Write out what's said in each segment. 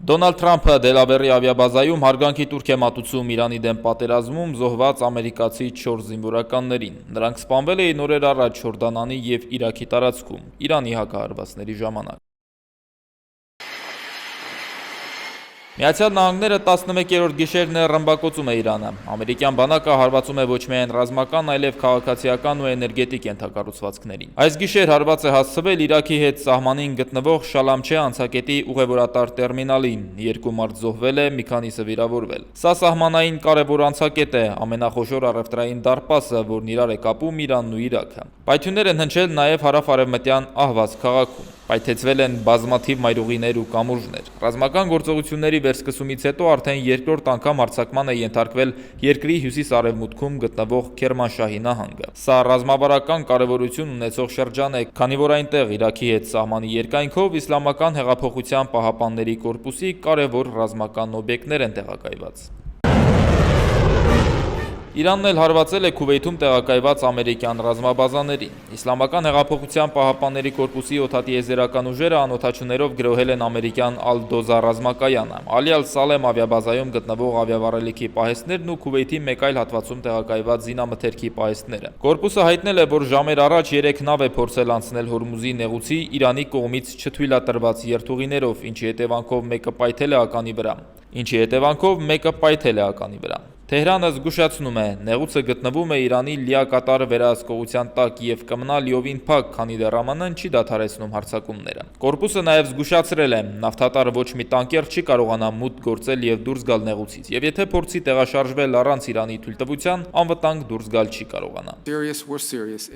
Դոնալդ Թրամփը Դելավերի ավիաբազայում հարգանքի տուրք է մատուցում Իրանի դեմ պատերազմում զոհված ամերիկացի 4 զինվորականներին։ Նրանք սպանվել էին օրեր առաջ Հորդանանի և Իրաքի տարածքում Իրանի հակահարվածների ժամանակ։ Միացյալ Նահանգները 11-րդ գիշերն է ռմբակոծում է Իրանը։ Ամերիկյան բանակը հարվածում է ոչ միայն ռազմական, այլև քաղաքացիական ու էներգետիկ ենթակառուցվածքներին։ Այս գիշեր հարված է հասցվել Իրաքի հետ սահմանին գտնվող Շալամչե անցակետի ուղևորատար տերմինալին։ 2 մարդ զոհվել է, մի քանիսը վիրավորվել։ Սա սահմանային կարևոր անցակետ է, ամենախոշոր առևտրային դարպասը, որն իրար է կապում Իրանն ու Իրաքը։ Պայթյուններ են հնչել նաև հարավ-արևմտյան Ահվազ քաղաքում։ Պայթեցվել են բազմաթիվ մայրուղիներ ու կամուրջներ։ Ռազմական գործողությունների վերսկսումից հետո արդեն երկրորդ անգամ հարձակման է ենթարկվել երկրի հյուսիս-արևմուտքում գտնվող Քերմանշահի նահանգը։ Սա ռազմավարական կարևորություն ունեցող շրջան է, քանի որ այնտեղ Իրաքի հետ սահմանի երկայնքով Իսլամական հեղափոխության պահապանների կորպուսի կարևոր ռազմական օբյեկտներ են տեղակայված։ Իրանն էլ հարվածել է Քուվեյթում տեղակայված ամերիկյան ռազմաբազաներին։ Իսլամական հեղափոխության պահապանների կորպուսի օդատիեզերական ուժերը անօդաչուներով գրոհել են ամերիկյան Ալ-Դոզա ռազմակայանը, Ալի Ալ-Սալեմ ավիաբազայում գտնվող ավիավառելիքի պահեստներն ու Քուվեյթի մեկ այլ հատվածում տեղակայված զինամթերքի պահեստները։ Կորպուսը հայտնել է, որ ժամեր առաջ 3 նավ է փորձել անցնել Հորմուզի նեղուցի Իրանի կողմից չթույլատրված երթուղիներով, ինչի հետևանքով մեկը պայթել է ականի վրա։ Թեհրանը զգուշացնում է, նեղուցը գտնվում է Իրանի լիակատար վերահսկողության տակ և կմնա լիովին փակ, քանի դեռ ԱՄՆ-ն չի դադարեցնում հարձակումները։ Կորպուսը նաև զգուշացրել է, նավթատարը ոչ մի տանկեր չի կարողանա մուտք գործել և դուրս գալ նեղուցից, և եթե փորձի տեղաշարժվել առանց Իրանի թույլտվության, անվտանգ դուրս գալ չի կարողանա։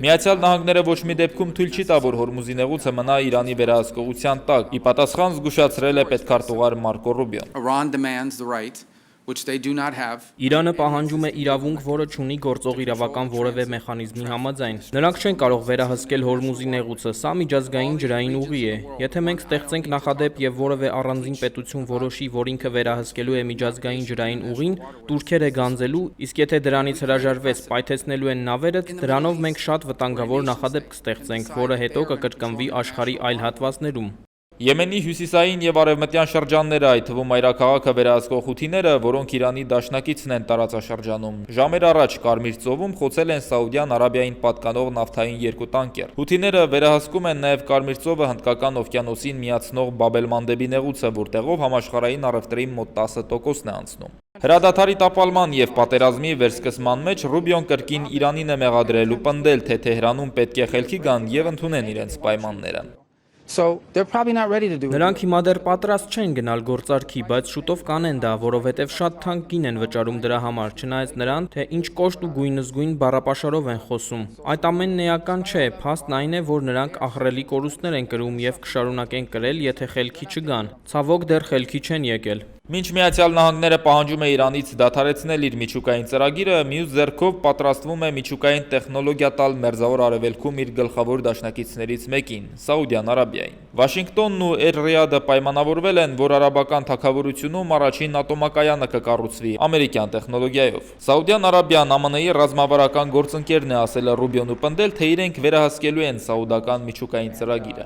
Միացյալ Նահանգները ոչ մի դեպքում թույլ չի տա, որ Հորմուզի նեղուցը մնա Իրանի վերահսկողության տակ, ի պատասխան զգուշացրել է պետքարտուղար Մարկո Ռուբիոն։ Իրանը պահանջում է իրավունք, որը չունի գործող իրավական որևէ մեխանիզմի համաձայն։ Նրանք չեն կարող վերահսկել Հորմուզի նեղուցը, սա միջազգային ջրային ուղի է։ Եթե մենք ստեղծենք նախադեպ և որևէ առանձին պետություն որոշի, որ ինքը վերահսկելու է միջազգային ջրային ուղին, տուրքերը գանձելու, իսկ եթե դրանից հրաժարվեց, պայթեցնելու են նավերը, դրանով մենք շատ վտանգավոր նախադեպ կստեղծենք, որը հետո կկրկնվի աշխարհի այլ հատվածներում։ Եմենի հյուսիսային և արևմտյան շրջանները, այդ թվում մայրաքաղաքը վերահսկող հութիները, որոնք Իրանի դաշնակիցն են տարածաշրջանում, ժամեր առաջ Կարմիր ծովում խոցել են Սաուդյան Արաբիային պատկանող նավթային 2 տանկեր։ Հութիները վերահսկում են նաև Կարմիր ծովը Հնդկական օվկիանոսին միացնող Բաբել-Մանդեբի նեղուցը, որտեղով համաշխարհային առևտրի մոտ 10%-ն է անցնում։ Հրադադարի տապալման և պատերազմի վերսկսման մեջ Ռուբիոն կրկին Իրանին է մեղադրել ու պնդել, թե Թեհրանում պետք է խելքի գան և ընդունեն իրենց պայմանները։ Նրանք հիմա դեռ պատրաստ չեն գնալ գործարքի, բայց շուտով կանեն դա, որովհետև շատ թանկ գին են վճարում դրա համար, չնայած նրան, թե ինչ կոշտ ու գույնզգույն բառապաշարով են խոսում։ Այդ ամենն էական չէ, փաստն այն է, որ նրանք ահռելի կորուստներ են կրում և կշարունակեն կրել, եթե խելքի չգան։ Ցավոք դեռ խելքի չեն եկել։ Մինչ Միացյալ Նահանգները պահանջում է Իրանից դադարեցնել իր միջուկային ծրագիրը, մյուս ձեռքով պատրաստվում է միջուկային տեխնոլոգիա տալ Մերձավոր Արևելքում իր գլխավոր դաշնակիցներից մեկին՝ Սաուդյան Արաբիային։ Վաշինգտոնն ու Էր-Ռիադը պայմանավորվել են, որ արաբական թագավորությունում առաջին ատոմակայանը կկառուցվի ամերիկյան տեխնոլոգիայով։ Սաուդյան Արաբիան ԱՄՆ-ի ռազմավարական գործընկերն է, ասել է Ռուբիոն ու պնդել, թե իրենք վերահսկելու են սաուդական միջուկային ծրագիրը։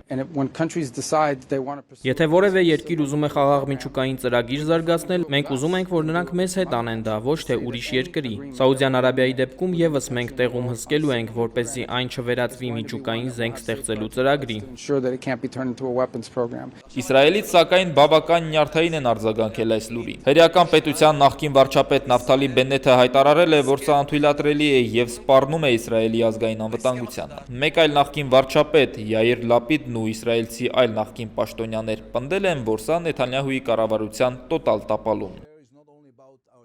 Եթե որևէ երկիր ուզում է խաղաղ միջուկային ծրագիր զարգացնել, մենք ուզում ենք, որ նրանք մեզ հետ անեն դա, ոչ թե ուրիշ երկրի։ Սաուդյան Արաբիայի դեպքում եւս մենք տեղում հսկելու ենք, որպեսզի այն չվերածվի միջուկային զենք ստեղծելու ծրագրի։ Իսրայելից սակայն բավական նյարդային են արձագանքել այս լուրին։ Հրեական պետության նախկին վարչապետ Նավթալի Բեննեթը հայտարարել է, որ սա անթույլատրելի է և սպառնում է Իսրայելի ազգային անվտանգությանը։ Մեկ այլ նախկին վարչապետ Յայիր Լապիդն ու իսրայելցի այլ նախկին պաշտոնյաներ պնդել են, որ սա Նեթանյահուի կառավարության տոտալ տապալումն է։